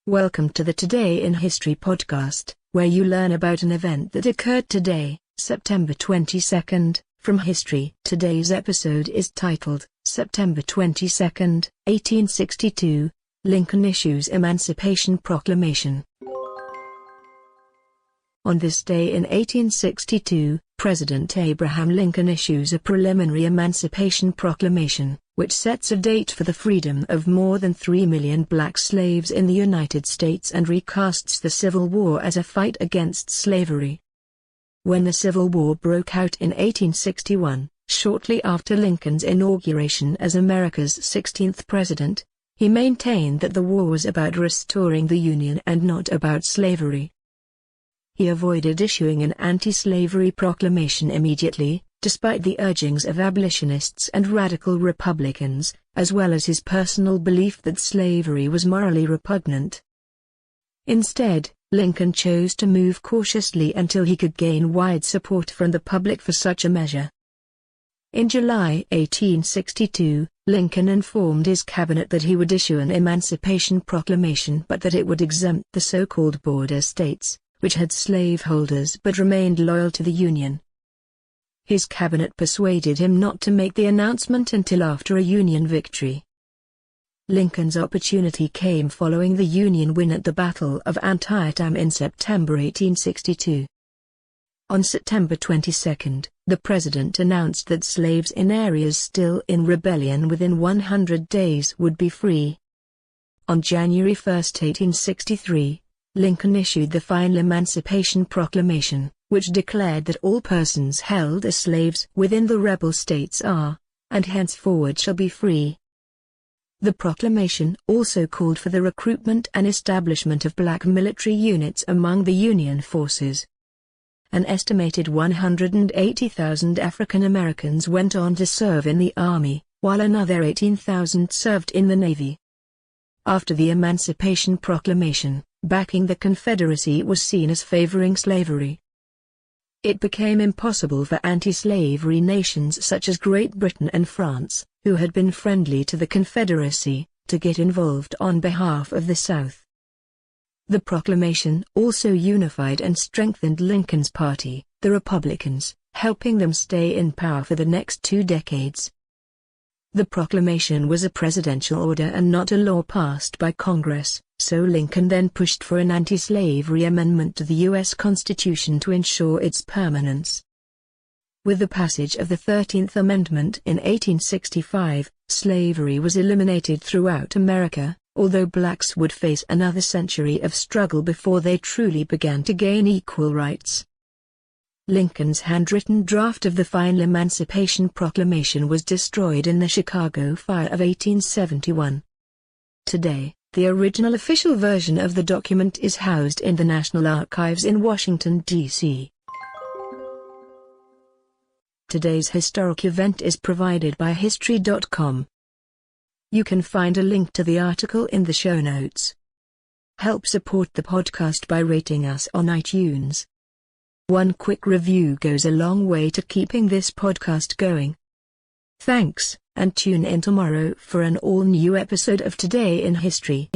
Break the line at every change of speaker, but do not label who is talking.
Welcome to the Today in History podcast, where you learn about an event that occurred today, September 22nd, from history. Today's episode is titled, September 22nd, 1862, Lincoln issues Emancipation Proclamation. On this day in 1862, President Abraham Lincoln issues a preliminary Emancipation Proclamation, which sets a date for the freedom of more than 3 million black slaves in the United States and recasts the Civil War as a fight against slavery. When the Civil War broke out in 1861, shortly after Lincoln's inauguration as America's 16th president, he maintained that the war was about restoring the Union and not about slavery. He avoided issuing an anti-slavery proclamation immediately, despite the urgings of abolitionists and radical Republicans, as well as his personal belief that slavery was morally repugnant. Instead, Lincoln chose to move cautiously until he could gain wide support from the public for such a measure. In July 1862, Lincoln informed his cabinet that he would issue an Emancipation Proclamation but that it would exempt the so-called border states, which had slaveholders but remained loyal to the Union. His cabinet persuaded him not to make the announcement until after a Union victory. Lincoln's opportunity came following the Union win at the Battle of Antietam in September 1862. On September 22, the President announced that slaves in areas still in rebellion within 100 days would be free. On January 1, 1863, Lincoln issued the final Emancipation Proclamation, which declared that all persons held as slaves within the rebel states are, and henceforward shall be free. The proclamation also called for the recruitment and establishment of black military units among the Union forces. An estimated 180,000 African Americans went on to serve in the Army, while another 18,000 served in the Navy. After the Emancipation Proclamation, backing the Confederacy was seen as favoring slavery. It became impossible for anti-slavery nations such as Great Britain and France, who had been friendly to the Confederacy, to get involved on behalf of the South. The proclamation also unified and strengthened Lincoln's party, the Republicans, helping them stay in power for the next 2 decades. The proclamation was a presidential order and not a law passed by Congress, so Lincoln then pushed for an anti-slavery amendment to the U.S. Constitution to ensure its permanence. With the passage of the 13th Amendment in 1865, slavery was eliminated throughout America, although blacks would face another century of struggle before they truly began to gain equal rights. Lincoln's handwritten draft of the final Emancipation Proclamation was destroyed in the Chicago Fire of 1871. Today, the original official version of the document is housed in the National Archives in Washington, D.C. Today's historic event is provided by History.com. You can find a link to the article in the show notes. Help support the podcast by rating us on iTunes. One quick review goes a long way to keeping this podcast going. Thanks, and tune in tomorrow for an all-new episode of Today in History.